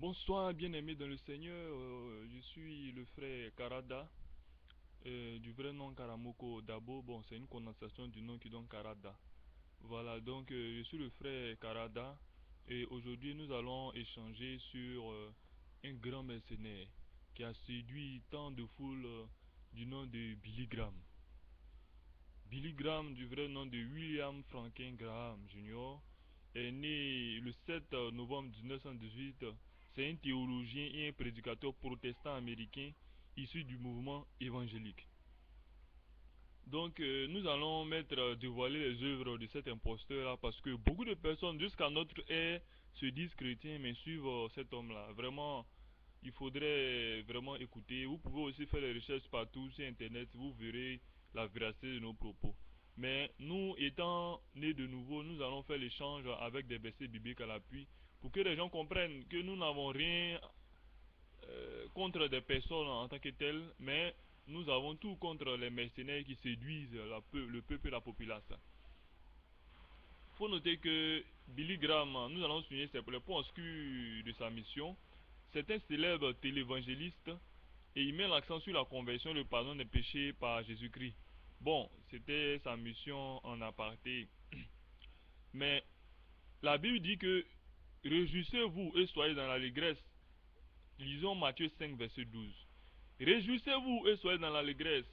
Bonsoir, bien-aimé dans le Seigneur. Je suis le frère Karada, du vrai nom Karamoko Dabo. Bon, c'est une condensation du nom qui donne Karada. Voilà, donc je suis le frère Karada et aujourd'hui nous allons échanger sur un grand mercenaire qui a séduit tant de foules du nom de Billy Graham. Billy Graham, du vrai nom de William Franklin Graham Jr., est né le 7 novembre 1918. C'est un théologien et un prédicateur protestant américain issu du mouvement évangélique. Donc, nous allons dévoiler les œuvres de cet imposteur-là parce que beaucoup de personnes, jusqu'à notre ère, se disent chrétiens mais suivent cet homme-là. Vraiment, il faudrait vraiment écouter. Vous pouvez aussi faire les recherches partout sur Internet, vous verrez la véracité de nos propos. Mais nous, étant nés de nouveau, nous allons faire l'échange avec des versets bibliques à l'appui pour que les gens comprennent que nous n'avons rien contre des personnes en tant que telles, mais nous avons tout contre les mercenaires qui séduisent le peuple et la populace. Il faut noter que Billy Graham, nous allons souligner les points obscurs de sa mission. C'est un célèbre télévangéliste et il met l'accent sur la conversion et le pardon des péchés par Jésus-Christ. Bon, c'était sa mission en aparté. Mais la Bible dit que réjouissez-vous et soyez dans l'allégresse. Lisons Matthieu 5, verset 12. Réjouissez-vous et soyez dans l'allégresse,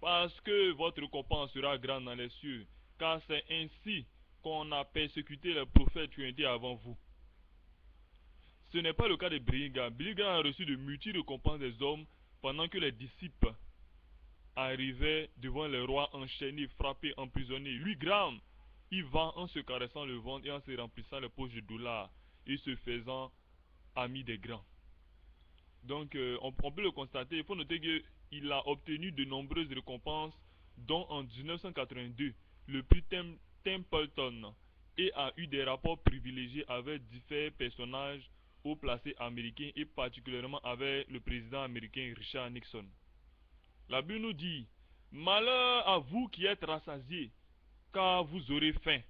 parce que votre récompense sera grande dans les cieux, car c'est ainsi qu'on a persécuté les prophètes qui ont été avant vous. Ce n'est pas le cas de Brigham. Brigham a reçu de multiples récompenses des hommes pendant que les disciples arrivaient devant les rois enchaînés, frappés, emprisonnés. Lui, Graham, il va en se caressant le ventre et en se remplissant les poches de dollars et se faisant ami des grands. Donc, on peut le constater. Il faut noter qu'il a obtenu de nombreuses récompenses, dont en 1982, le prix Templeton, et a eu des rapports privilégiés avec différents personnages haut placés américains et particulièrement avec le président américain Richard Nixon. La Bible nous dit: malheur à vous qui êtes rassasiés, car vous aurez faim.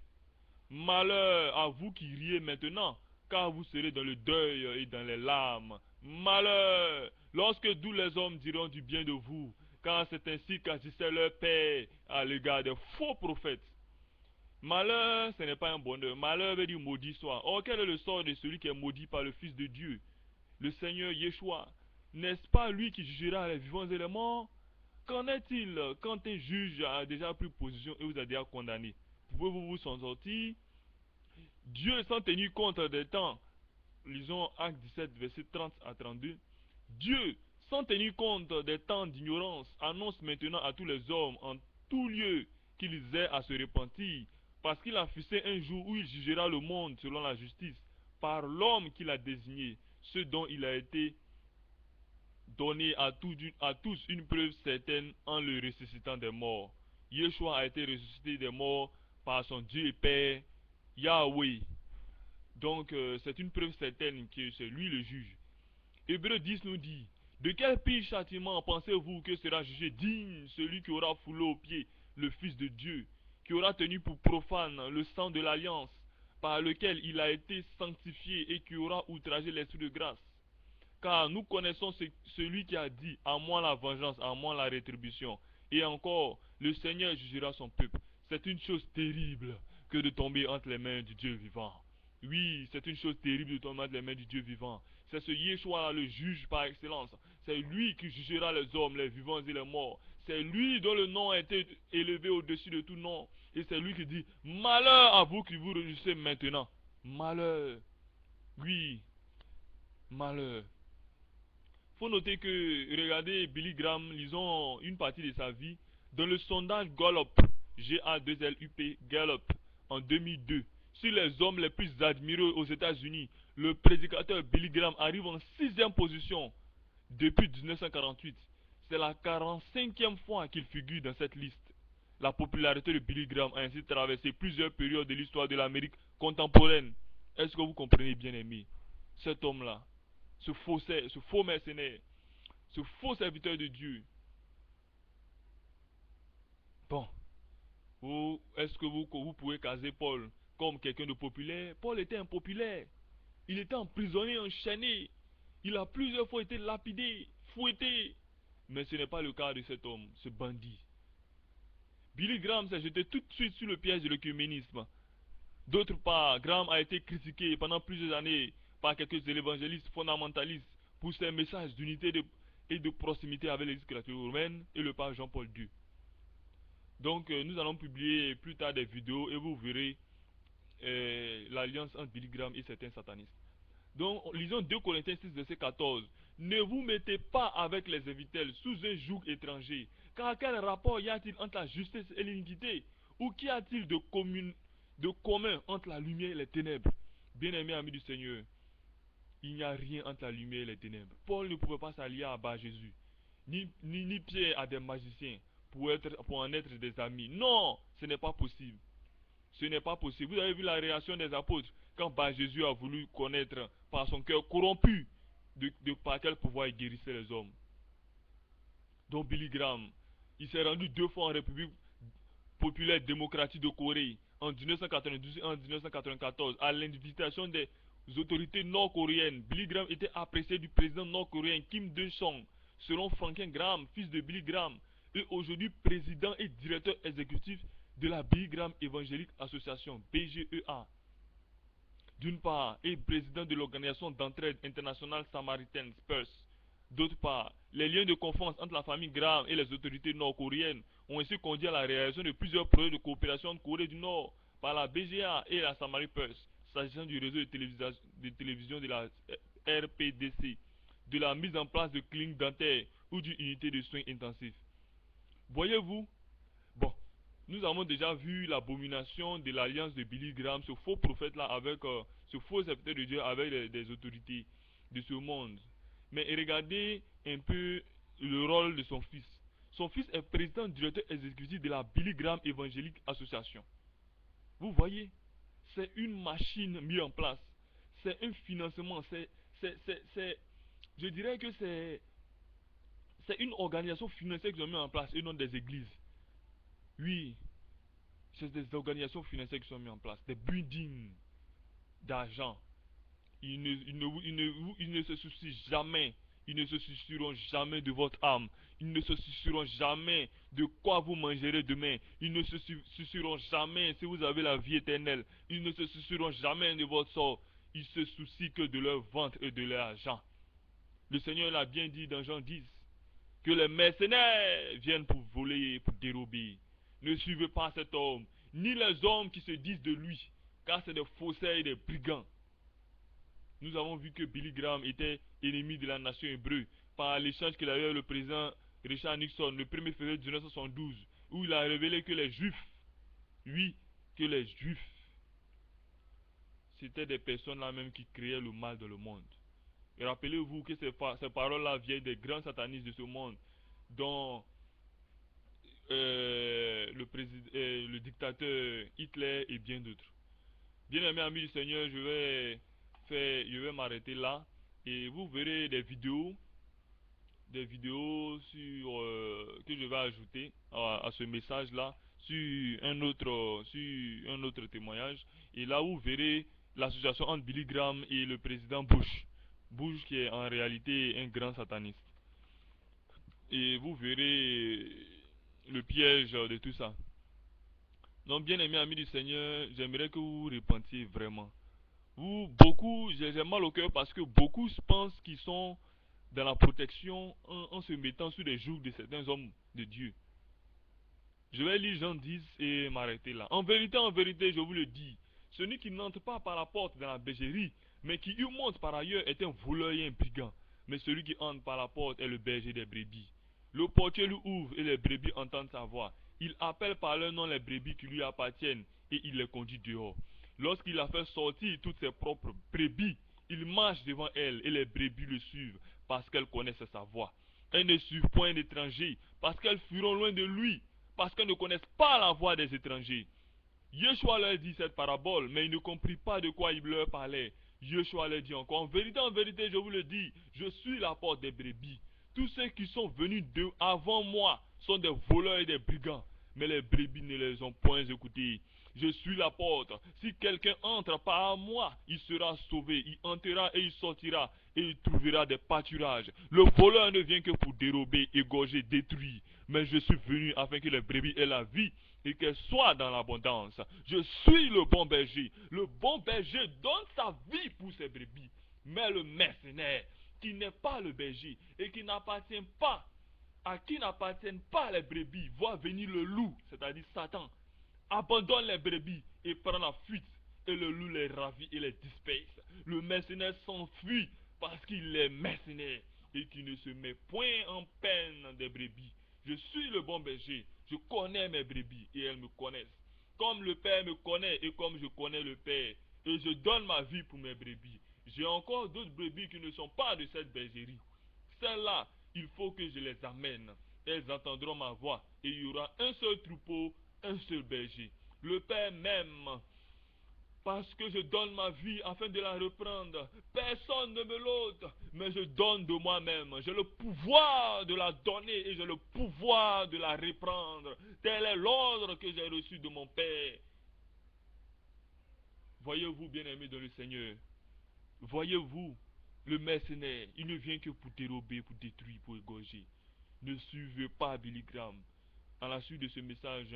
Malheur à vous qui riez maintenant, car vous serez dans le deuil et dans les larmes. Malheur lorsque tous les hommes diront du bien de vous, car c'est ainsi qu'agissait leur père à l'égard des faux prophètes. Malheur, ce n'est pas un bonheur. Malheur veut dire maudit soit. Or, quel est le sort de celui qui est maudit par le Fils de Dieu, le Seigneur Yeshua? N'est-ce pas lui qui jugera les vivants et les morts? Qu'en est-il quand un juge a déjà pris position et vous a déjà condamné? Pouvez-vous vous en sortir? Dieu, sans tenir compte des temps, lisons Acte 17, verset 30 à 32, Dieu, sans tenir compte des temps d'ignorance, annonce maintenant à tous les hommes en tout lieu qu'ils aient à se repentir, parce qu'il a fixé un jour où il jugera le monde selon la justice, par l'homme qu'il a désigné, ce dont il a été donné à tous une preuve certaine en le ressuscitant des morts. Yeshua a été ressuscité des morts par son Dieu et Père, Yahweh. Donc, c'est une preuve certaine que c'est lui le juge. Hébreu 10 nous dit: de quel pire châtiment pensez-vous que sera jugé digne celui qui aura foulé aux pieds le Fils de Dieu, qui aura tenu pour profane le sang de l'alliance, par lequel il a été sanctifié, et qui aura outragé l'esprit de grâce? Car nous connaissons celui qui a dit: à moi la vengeance, à moi la rétribution. Et encore, le Seigneur jugera son peuple. C'est une chose terrible que de tomber entre les mains du Dieu vivant. Oui, c'est une chose terrible de tomber entre les mains du Dieu vivant. C'est ce Yeshua, le juge par excellence. C'est lui qui jugera les hommes, les vivants et les morts. C'est lui dont le nom a été élevé au-dessus de tout nom. Et c'est lui qui dit: malheur à vous qui vous réjouissez maintenant. Malheur. Oui, malheur. Faut noter que, regardez Billy Graham, lisons une partie de sa vie, dans le sondage Gallup, G-A-2-L-U-P, Gallup, en 2002, sur les hommes les plus admirés aux États-Unis, le prédicateur Billy Graham arrive en 6e position depuis 1948. C'est la 45e fois qu'il figure dans cette liste. La popularité de Billy Graham a ainsi traversé plusieurs périodes de l'histoire de l'Amérique contemporaine. Est-ce que vous comprenez, bien aimé? Cet homme-là, ce faux mercenaire, ce faux serviteur de Dieu. Bon, est-ce que vous pouvez caser Paul comme quelqu'un de populaire? Paul était impopulaire. Il était emprisonné, enchaîné. Il a plusieurs fois été lapidé, fouetté. Mais ce n'est pas le cas de cet homme, ce bandit. Billy Graham s'est jeté tout de suite sur le piège de l'œcuménisme. D'autre part, Graham a été critiqué pendant plusieurs années par quelques évangélistes fondamentalistes pour ses messages d'unité et de proximité avec l'Église catholique romaine et le pape Jean-Paul II. Donc nous allons publier plus tard des vidéos et vous verrez l'alliance entre Billy Graham et certains satanistes. Donc lisons 2 Corinthiens 6, verset 14. Ne vous mettez pas avec les infidèles sous un joug étranger, car quel rapport y a-t-il entre la justice et l'iniquité? Ou qu'y a-t-il de commun entre la lumière et les ténèbres? Bien-aimés amis du Seigneur, il n'y a rien entre la lumière et les ténèbres. Paul ne pouvait pas s'allier à Bar-Jésus, ni Pierre à des magiciens pour en être des amis. Non, ce n'est pas possible. Ce n'est pas possible. Vous avez vu la réaction des apôtres quand Jésus a voulu connaître par son cœur corrompu par quel pouvoir il guérissait les hommes. Donc Billy Graham, il s'est rendu 2 fois en République populaire démocratique de Corée en 1992 et en 1994 à l'invitation des autorités nord-coréennes. Billy Graham était apprécié du président nord-coréen Kim Dae-sung, selon Franklin Graham, fils de Billy Graham, et aujourd'hui président et directeur exécutif de la Billy Graham Evangelic Association, BGEA. D'une part, et président de l'organisation d'entraide internationale samaritaine, SPURS. D'autre part, les liens de confiance entre la famille Graham et les autorités nord-coréennes ont ainsi conduit à la réalisation de plusieurs projets de coopération de Corée du Nord par la BGA et la Samari PURS, s'agissant du réseau de télévision de la RPDC, de la mise en place de cliniques dentaires ou d'une unité de soins intensifs. Voyez-vous, bon, nous avons déjà vu l'abomination de l'alliance de Billy Graham, ce faux prophète-là, avec ce faux serviteur de Dieu avec des autorités de ce monde. Mais regardez un peu le rôle de son fils. Son fils est président directeur exécutif de la Billy Graham Evangelic Association. Vous voyez, c'est une machine mise en place. C'est un financement. Je dirais que c'est une organisation financière qu'ils ont mis en place et non des églises. Oui, c'est des organisations financières qui sont mises en place, des buildings d'argent. Ils ne se soucient jamais, ils ne se soucieront jamais de votre âme. Ils ne se soucieront jamais de quoi vous mangerez demain. Ils ne se soucieront jamais si vous avez la vie éternelle. Ils ne se soucieront jamais de votre sort. Ils se soucient que de leur ventre et de leur argent. Le Seigneur l'a bien dit dans Jean 10, que les mercenaires viennent pour voler, pour dérober. Ne suivez pas cet homme, ni les hommes qui se disent de lui, car c'est des faussaires et des brigands. Nous avons vu que Billy Graham était ennemi de la nation hébreu par l'échange qu'il avait avec le président Richard Nixon le 1er février 1972, où il a révélé que les Juifs, oui, que les Juifs, c'était des personnes là même qui créaient le mal dans le monde. Et rappelez-vous que ces paroles-là viennent des grands satanistes de ce monde, dont le dictateur Hitler et bien d'autres. Bien aimés amis du Seigneur, je vais m'arrêter là et vous verrez des vidéos que je vais ajouter à ce message là sur un autre témoignage, et là vous verrez l'association entre Billy Graham et le président Bush qui est en réalité un grand sataniste, et vous verrez le piège de tout ça. Donc bien aimés amis du Seigneur, j'aimerais que vous vous repentiez vraiment. J'ai mal au cœur parce que beaucoup pensent qu'ils sont dans la protection en se mettant sous les jougs de certains hommes de Dieu. Je vais lire Jean 10 et m'arrêter là. En vérité, je vous le dis, celui qui n'entre pas par la porte dans la bergerie, mais qui y monte par ailleurs, est un voleur et un brigand. Mais celui qui entre par la porte est le berger des brebis. Le portier lui ouvre et les brebis entendent sa voix. Il appelle par leur nom les brebis qui lui appartiennent et il les conduit dehors. Lorsqu'il a fait sortir toutes ses propres brebis, il marche devant elles et les brebis le suivent parce qu'elles connaissent sa voix. Elles ne suivent point un étranger parce qu'elles fuiront loin de lui, parce qu'elles ne connaissent pas la voix des étrangers. Yeshua leur dit cette parabole, mais ils ne comprirent pas de quoi il leur parlait. Yeshua leur dit encore, en vérité, je vous le dis, je suis la porte des brebis. Tous ceux qui sont venus avant moi sont des voleurs et des brigands, mais les brebis ne les ont point écoutés. Je suis la porte. Si quelqu'un entre par moi, il sera sauvé. Il entrera et il sortira et il trouvera des pâturages. Le voleur ne vient que pour dérober, égorger, détruire. Mais je suis venu afin que les brebis aient la vie et qu'elles soient dans l'abondance. Je suis le bon berger. Le bon berger donne sa vie pour ses brebis. Mais le mercenaire, qui n'est pas le berger et qui n'appartient pas, à qui n'appartiennent pas les brebis, voit venir le loup, c'est-à-dire Satan, abandonne les brebis et prend la fuite. Et le loup les ravit et les disperse. Le mercenaire s'enfuit parce qu'il est mercenaire et qu'il ne se met point en peine des brebis. Je suis le bon berger. Je connais mes brebis et elles me connaissent. Comme le Père me connaît et comme je connais le Père. Et je donne ma vie pour mes brebis. J'ai encore d'autres brebis qui ne sont pas de cette bergerie. Celles-là, il faut que je les amène. Elles entendront ma voix et il y aura un seul troupeau, un seul berger. Le Père m'aime parce que je donne ma vie afin de la reprendre. Personne ne me l'ôte, mais je donne de moi-même. J'ai le pouvoir de la donner et j'ai le pouvoir de la reprendre. Tel est l'ordre que j'ai reçu de mon Père. Voyez-vous, bien-aimés dans le Seigneur, voyez-vous, le mercenaire, il ne vient que pour dérober, pour détruire, pour égorger. Ne suivez pas Billy Graham. À la suite de ce message,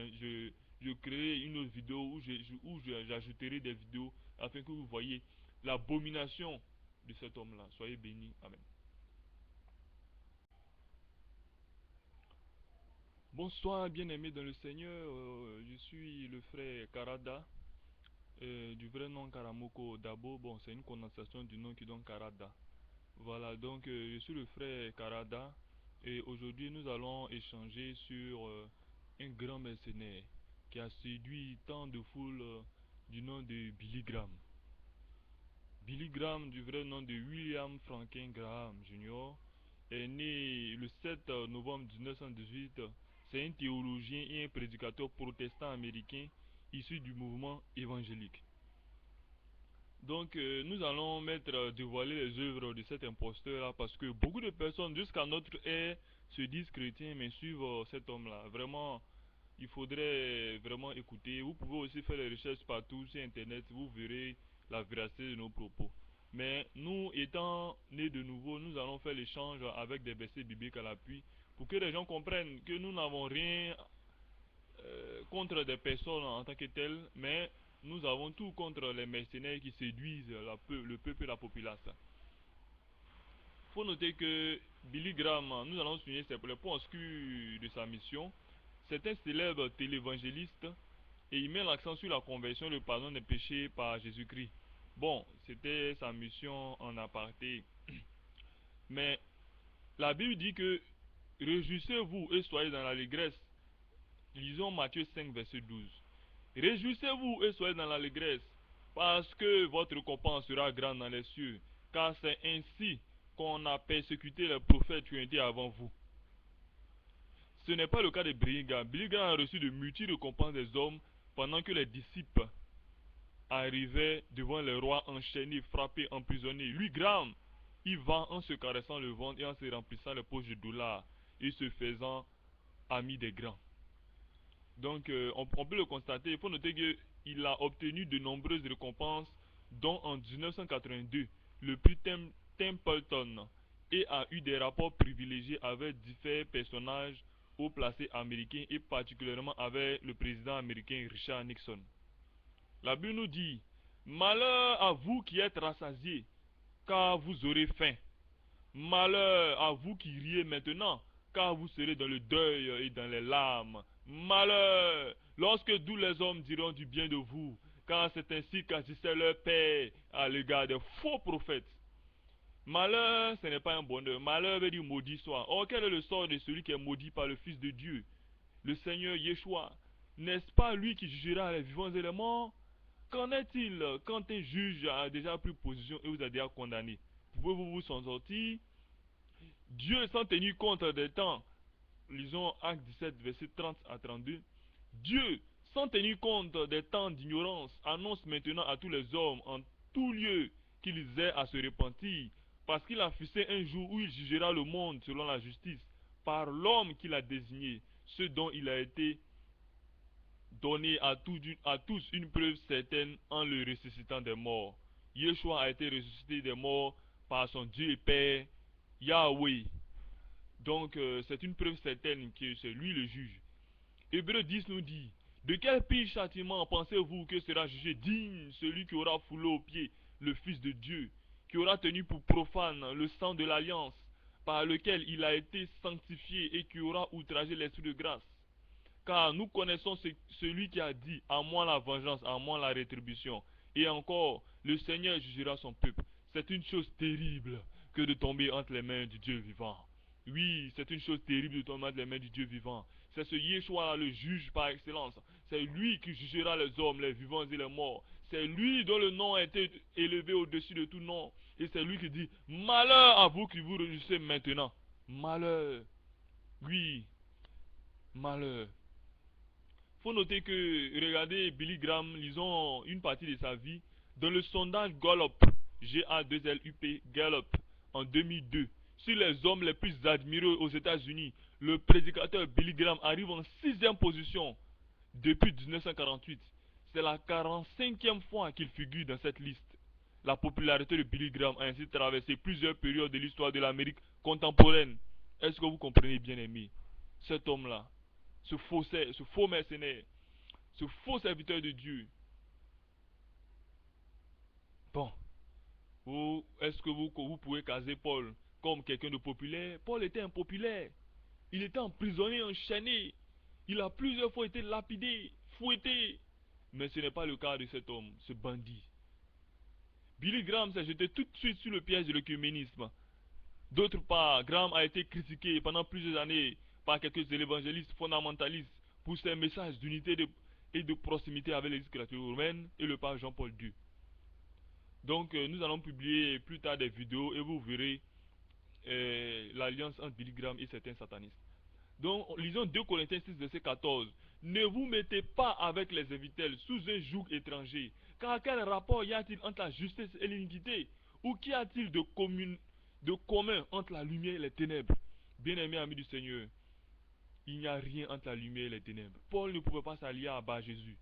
je créerai une autre vidéo où j'ajouterai des vidéos afin que vous voyez l'abomination de cet homme-là. Soyez bénis. Amen. Bonsoir, bien-aimés dans le Seigneur. Je suis le frère Karada, du vrai nom Karamoko Dabo. Bon, c'est une condensation du nom qui donne Karada. Voilà, donc je suis le frère Karada et aujourd'hui nous allons échanger sur un grand mercenaire qui a séduit tant de foules du nom de Billy Graham. Billy Graham, du vrai nom de William Franklin Graham Jr., est né le 7 novembre 1918. C'est un théologien et un prédicateur protestant américain issu du mouvement évangélique. Donc nous allons dévoiler les œuvres de cet imposteur-là parce que beaucoup de personnes jusqu'à notre ère se disent chrétiens mais suivent cet homme-là. Vraiment, il faudrait vraiment écouter. Vous pouvez aussi faire les recherches partout sur internet, vous verrez la véracité de nos propos. Mais nous, étant nés de nouveau, nous allons faire l'échange avec des versets bibliques à l'appui pour que les gens comprennent que nous n'avons rien contre des personnes en tant que telles, mais nous avons tout contre les mercenaires qui séduisent le peuple et la population. Il faut noter que Billy Graham, nous allons souligner les points obscurs de sa mission. C'est un célèbre télévangéliste et il met l'accent sur la conversion et le pardon des péchés par Jésus-Christ. Bon, c'était sa mission en aparté. Mais la Bible dit que réjouissez-vous et soyez dans l'allégresse. Lisons Matthieu 5, verset 12. Réjouissez-vous et soyez dans l'allégresse, parce que votre récompense sera grande dans les cieux, car c'est ainsi qu'on a persécuté les prophètes qui ont été avant vous. Ce n'est pas le cas de Brigham. Brigham a reçu de multiples récompenses des hommes pendant que les disciples arrivaient devant les rois enchaînés, frappés, emprisonnés. Lui, Graham, il va en se caressant le ventre et en se remplissant les poches de dollars et se faisant ami des grands. Donc on peut le constater. Il faut noter qu'il a obtenu de nombreuses récompenses, dont en 1982 le prix Templeton, et a eu des rapports privilégiés avec différents personnages haut placés américains et particulièrement avec le président américain Richard Nixon. La Bible nous dit: malheur à vous qui êtes rassasiés, car vous aurez faim. Malheur à vous qui riez maintenant, car vous serez dans le deuil et dans les larmes. Malheur lorsque tous les hommes diront du bien de vous, car c'est ainsi qu'agissait leur père à l'égard des faux prophètes. Malheur, ce n'est pas un bonheur. Malheur veut dire maudit soit. Or, quel est le sort de celui qui est maudit par le Fils de Dieu, le Seigneur Yeshua? N'est-ce pas lui qui jugera les vivants et les morts? Qu'en est-il quand un juge a déjà pris position et vous a déjà condamné? Pouvez-vous vous en sortir? Dieu, sans tenir compte des temps, lisons Acte 17, verset 30 à 32, Dieu, sans tenir compte des temps d'ignorance, annonce maintenant à tous les hommes en tout lieu qu'ils aient à se repentir, parce qu'il a fixé un jour où il jugera le monde selon la justice, par l'homme qu'il a désigné, ce dont il a été donné à tous une preuve certaine en le ressuscitant des morts. Yeshua a été ressuscité des morts par son Dieu et Père, Yahweh. Donc c'est une preuve certaine que c'est lui le juge. Hébreu 10 nous dit, de quel pire châtiment pensez-vous que sera jugé digne celui qui aura foulé aux pieds le Fils de Dieu, qui aura tenu pour profane le sang de l'alliance par lequel il a été sanctifié et qui aura outragé l'esprit de grâce? Car nous connaissons celui qui a dit, à moi la vengeance, à moi la rétribution. Et encore, le Seigneur jugera son peuple. C'est une chose terrible que de tomber entre les mains du Dieu vivant. Oui, c'est une chose terrible de tomber entre les mains du Dieu vivant. C'est ce Yeshua, le juge par excellence. C'est lui qui jugera les hommes, les vivants et les morts. C'est lui dont le nom a été élevé au-dessus de tout nom. Et c'est lui qui dit, malheur à vous qui vous réjouissez maintenant. Malheur. Oui, malheur. Faut noter que, regardez Billy Graham, lisons une partie de sa vie, dans le sondage Gallup, G-A-2-L-U-P, Gallup, en 2002, sur les hommes les plus admirés aux États-Unis, le prédicateur Billy Graham arrive en 6e position depuis 1948. C'est la 45e fois qu'il figure dans cette liste. La popularité de Billy Graham a ainsi traversé plusieurs périodes de l'histoire de l'Amérique contemporaine. Est-ce que vous comprenez, bien aimé? Cet homme-là, ce faux mercenaire, ce faux serviteur de Dieu. Bon, est-ce que vous pouvez caser Paul comme quelqu'un de populaire? Paul était impopulaire. Il était emprisonné, enchaîné. Il a plusieurs fois été lapidé, fouetté. Mais ce n'est pas le cas de cet homme, ce bandit. Billy Graham s'est jeté tout de suite sur le piège de l'œcuménisme. D'autre part, Graham a été critiqué pendant plusieurs années par quelques évangélistes fondamentalistes pour ses messages d'unité et de proximité avec l'Église catholique romaine et le pape Jean-Paul II. Donc nous allons publier plus tard des vidéos et vous verrez l'alliance entre Billy Graham et certains satanistes. Donc lisons 2 Corinthiens 6 verset 14. Ne vous mettez pas avec les infidèles sous un joug étranger, car quel rapport y a-t-il entre la justice et l'iniquité? Ou qu'y a-t-il de commun entre la lumière et les ténèbres? Bien-aimés amis du Seigneur, il n'y a rien entre la lumière et les ténèbres. Paul ne pouvait pas s'allier à Bar Jésus,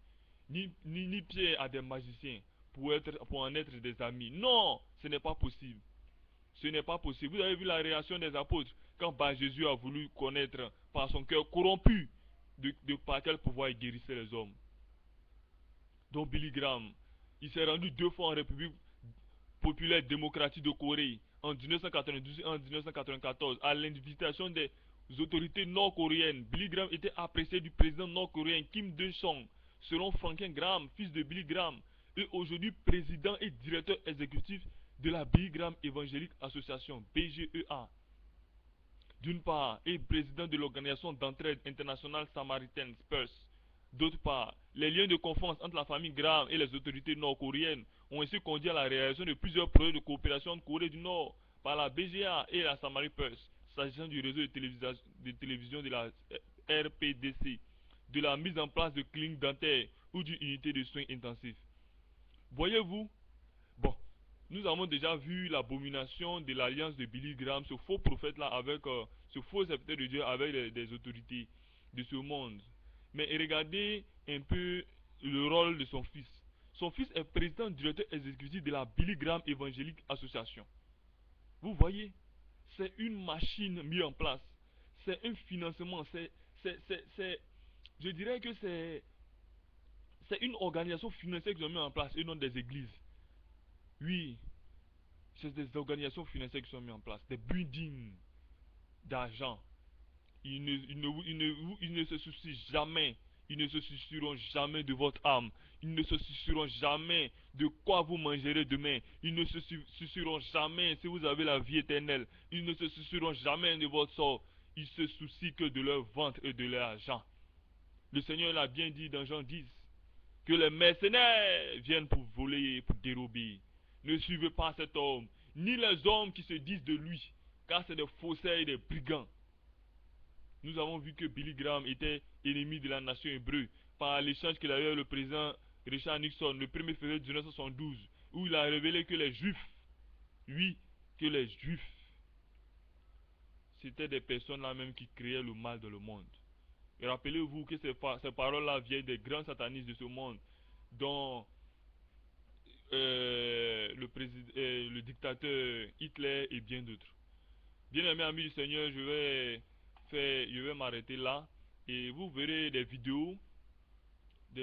ni Pierre à des magiciens pour en être des amis. Non, ce n'est pas possible. Ce n'est pas possible. Vous avez vu la réaction des apôtres quand Bar Jésus a voulu connaître par son cœur corrompu par quel pouvoir il guérissait les hommes. Donc Billy Graham, il s'est rendu 2 fois en République populaire démocratique de Corée en 1992 et en 1994 à l'invitation des autorités nord-coréennes. Billy Graham était apprécié du président nord-coréen Kim Dae-sung, selon Franklin Graham, fils de Billy Graham, et aujourd'hui président et directeur exécutif de la Billy Graham Evangelic Association, BGEA. D'une part, et président de l'organisation d'entraide internationale samaritaine, SPURS. D'autre part, les liens de confiance entre la famille Graham et les autorités nord-coréennes ont ainsi conduit à la réalisation de plusieurs projets de coopération de Corée du Nord par la BGA et la Samari Pulse, s'agissant du réseau de télévision de la RPDC, de la mise en place de cliniques dentaires ou d'une unité de soins intensifs. Voyez-vous, bon, nous avons déjà vu l'abomination de l'alliance de Billy Graham, ce faux prophète-là, avec ce faux serviteur de Dieu avec des autorités de ce monde. Mais regardez un peu le rôle de son fils. Son fils est président directeur exécutif de la Billy Graham Evangelic Association. Vous voyez, c'est une machine mise en place. C'est un financement. Je dirais que c'est une organisation financière qu'ils ont mis en place et non des églises. Oui, c'est des organisations financières qui sont mises en place, des buildings d'argent. Ils ne se soucient jamais, ils ne se soucieront jamais de votre âme. Ils ne se soucieront jamais de quoi vous mangerez demain. Ils ne se soucieront jamais si vous avez la vie éternelle. Ils ne se soucieront jamais de votre sort. Ils se soucient que de leur ventre et de leur argent. Le Seigneur l'a bien dit dans Jean 10, que les mercenaires viennent pour voler et pour dérober. Ne suivez pas cet homme, ni les hommes qui se disent de lui, car c'est des faussaires et des brigands. Nous avons vu que Billy Graham était ennemi de la nation hébreu par l'échange qu'il avait avec le président Richard Nixon le 1er février 1972, où il a révélé que les Juifs, oui, que les Juifs, c'était des personnes là même qui créaient le mal dans le monde. Et rappelez-vous que ces paroles-là viennent des grands satanistes de ce monde, dont le dictateur Hitler et bien d'autres. Bien-aimés amis du Seigneur, je vais m'arrêter là et vous verrez des vidéos que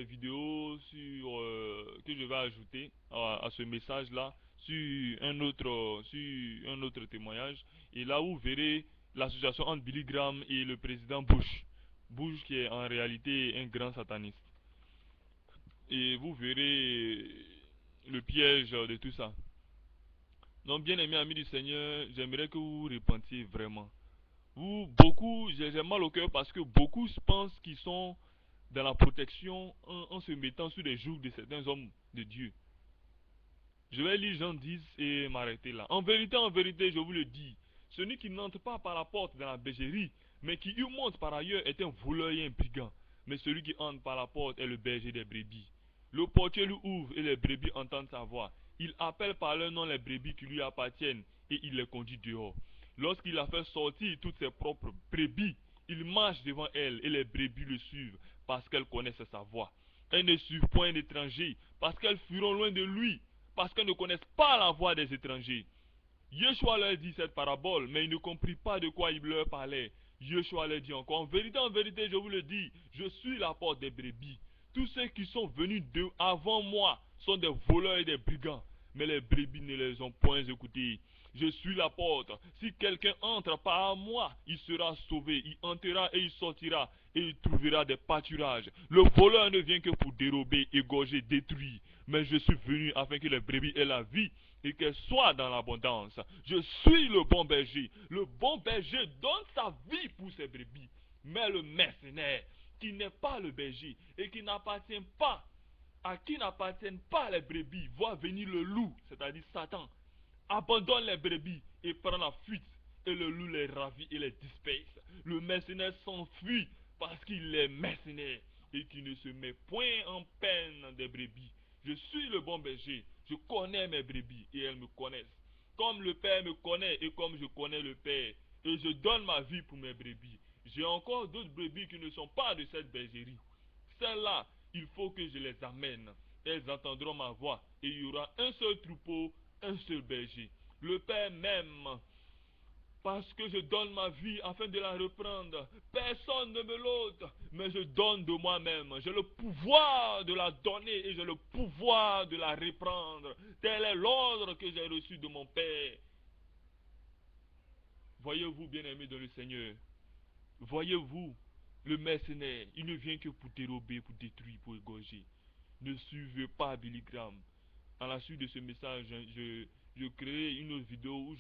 je vais ajouter à ce message-là sur un autre témoignage. Et là vous verrez l'association entre Billy Graham et le président Bush. Bush qui est en réalité un grand sataniste. Et vous verrez le piège de tout ça. Donc bien aimés amis du Seigneur, j'aimerais que vous vous repentiez vraiment. J'ai mal au cœur parce que beaucoup pensent qu'ils sont dans la protection en se mettant sous les jougs de certains hommes de Dieu. Je vais lire Jean 10 et m'arrêter là. En vérité, je vous le dis, celui qui n'entre pas par la porte dans la bergerie, mais qui y monte par ailleurs est un voleur et un brigand. Mais celui qui entre par la porte est le berger des brebis. Le portier lui ouvre et les brebis entendent sa voix. Il appelle par leur nom les brebis qui lui appartiennent et il les conduit dehors. Lorsqu'il a fait sortir toutes ses propres brebis, il marche devant elles et les brebis le suivent parce qu'elles connaissent sa voix. Elles ne suivent point un étranger parce qu'elles fuiront loin de lui, parce qu'elles ne connaissent pas la voix des étrangers. Yeshua leur dit cette parabole, mais ils ne comprirent pas de quoi il leur parlait. Yeshua leur dit encore, en vérité, je vous le dis, je suis la porte des brebis. Tous ceux qui sont venus avant moi sont des voleurs et des brigands, mais les brebis ne les ont point écoutés. Je suis la porte. Si quelqu'un entre par moi, il sera sauvé. Il entrera et il sortira et il trouvera des pâturages. Le voleur ne vient que pour dérober, égorger, détruire. Mais je suis venu afin que les brebis aient la vie et qu'elles soient dans l'abondance. Je suis le bon berger. Le bon berger donne sa vie pour ses brebis. Mais le mercenaire, qui n'est pas le berger et qui n'appartient pas, à qui n'appartiennent pas les brebis, voit venir le loup, c'est-à-dire Satan, abandonne les brebis et prend la fuite, et le loup les ravit et les disperse. Le mercenaire s'enfuit parce qu'il est mercenaire et qu'il ne se met point en peine des brebis. Je suis le bon berger, je connais mes brebis et elles me connaissent. Comme le Père me connaît et comme je connais le Père, et je donne ma vie pour mes brebis. J'ai encore d'autres brebis qui ne sont pas de cette bergerie. Celles-là, il faut que je les amène. Elles entendront ma voix et il y aura un seul troupeau, un seul berger. Le Père m'aime parce que je donne ma vie afin de la reprendre. Personne ne me l'ôte, mais je donne de moi-même. J'ai le pouvoir de la donner et j'ai le pouvoir de la reprendre. Tel est l'ordre que j'ai reçu de mon Père. Voyez-vous, bien-aimés dans le Seigneur, voyez-vous, le mercenaire, il ne vient que pour dérober, pour détruire, pour égorger. Ne suivez pas Billy Graham. À la suite de ce message, je créerai une autre vidéo où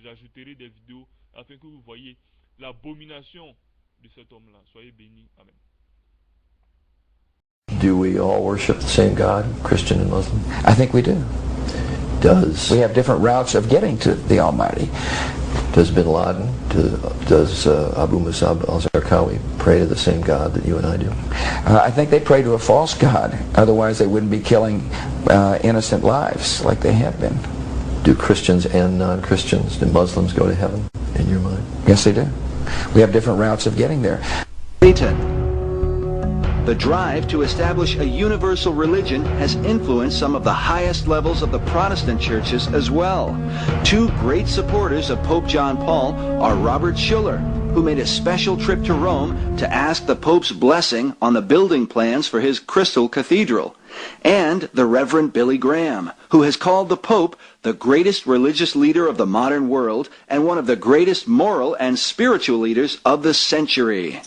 j'ajouterai des vidéos afin que vous voyez l'abomination de cet homme-là. Soyez bénis. Amen. Do we all worship the same God, Christian and Muslim? I think we do. We have different routes of getting to the Almighty. Does Bin Laden, does Abu Musab al-Zarqawi pray to the same God that you and I do? I think they pray to a false God. Otherwise they wouldn't be killing innocent lives like they have been. Do Christians and non-Christians, do Muslims go to heaven, in your mind? Yes, they do. We have different routes of getting there. Satan. The drive to establish a universal religion has influenced some of the highest levels of the Protestant churches as well. Two great supporters of Pope John Paul are Robert Schuller, who made a special trip to Rome to ask the Pope's blessing on the building plans for his Crystal Cathedral, and the Reverend Billy Graham, who has called the Pope the greatest religious leader of the modern world and one of the greatest moral and spiritual leaders of the century.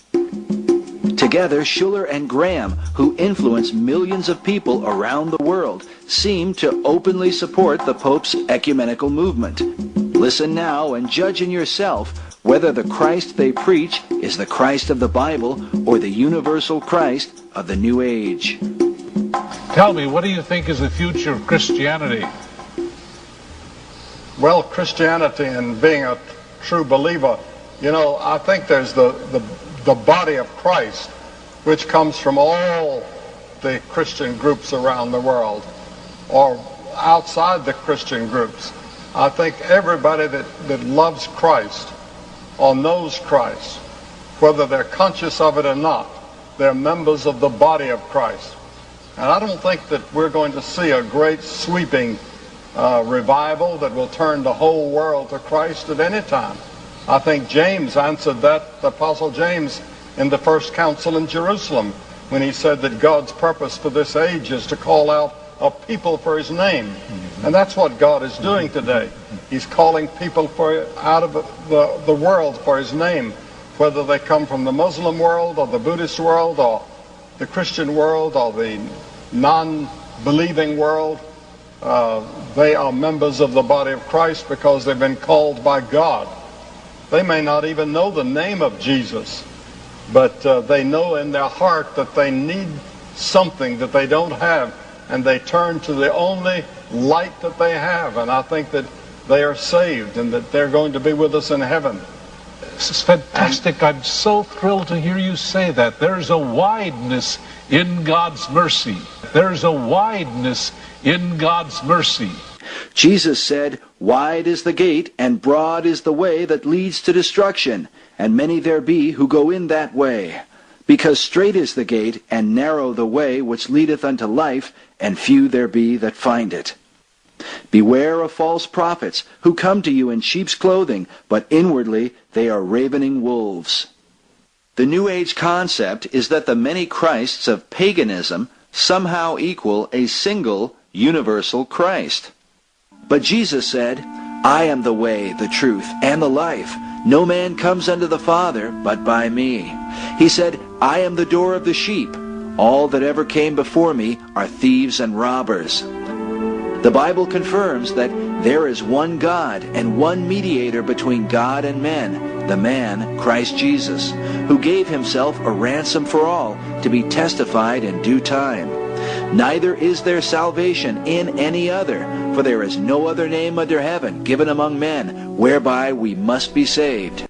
Together, Schuller and Graham, who influence millions of people around the world, seem to openly support the Pope's ecumenical movement. Listen now and judge in yourself whether the Christ they preach is the Christ of the Bible or the universal Christ of the New Age. Tell me, what do you think is the future of Christianity? Well, Christianity and being a true believer, you know, I think there's the body of Christ, which comes from all the Christian groups around the world, or outside the Christian groups. I think everybody that loves Christ or knows Christ whether they're conscious of it or not. They're members of the body of Christ. And I don't think that we're going to see a great sweeping revival that will turn the whole world to Christ at any time. I think James answered that, the Apostle James, in the first council in Jerusalem, when he said that God's purpose for this age is to call out a people for his name. And that's what God is doing today. He's calling people out of the world for his name, whether they come from the Muslim world or the Buddhist world or the Christian world or the non-believing world. They are members of the body of Christ because they've been called by God. They may not even know the name of Jesus, but they know in their heart that they need something that they don't have, and they turn to the only light that they have. And I think that they are saved and that they're going to be with us in heaven. This is fantastic. I'm so thrilled to hear you say that. There's a wideness in God's mercy. There's a wideness in God's mercy. Jesus said, "Wide is the gate, and broad is the way that leads to destruction, and many there be who go in that way. Because strait is the gate, and narrow the way which leadeth unto life, and few there be that find it. Beware of false prophets, who come to you in sheep's clothing, but inwardly they are ravening wolves." The New Age concept is that the many Christs of paganism somehow equal a single, universal Christ. But Jesus said, "I am the way, the truth, and the life. No man comes unto the Father but by me." He said, "I am the door of the sheep. All that ever came before me are thieves and robbers." The Bible confirms that there is one God and one mediator between God and men, the man, Christ Jesus, who gave himself a ransom for all, to be testified in due time. Neither is there salvation in any other, for there is no other name under heaven given among men whereby we must be saved.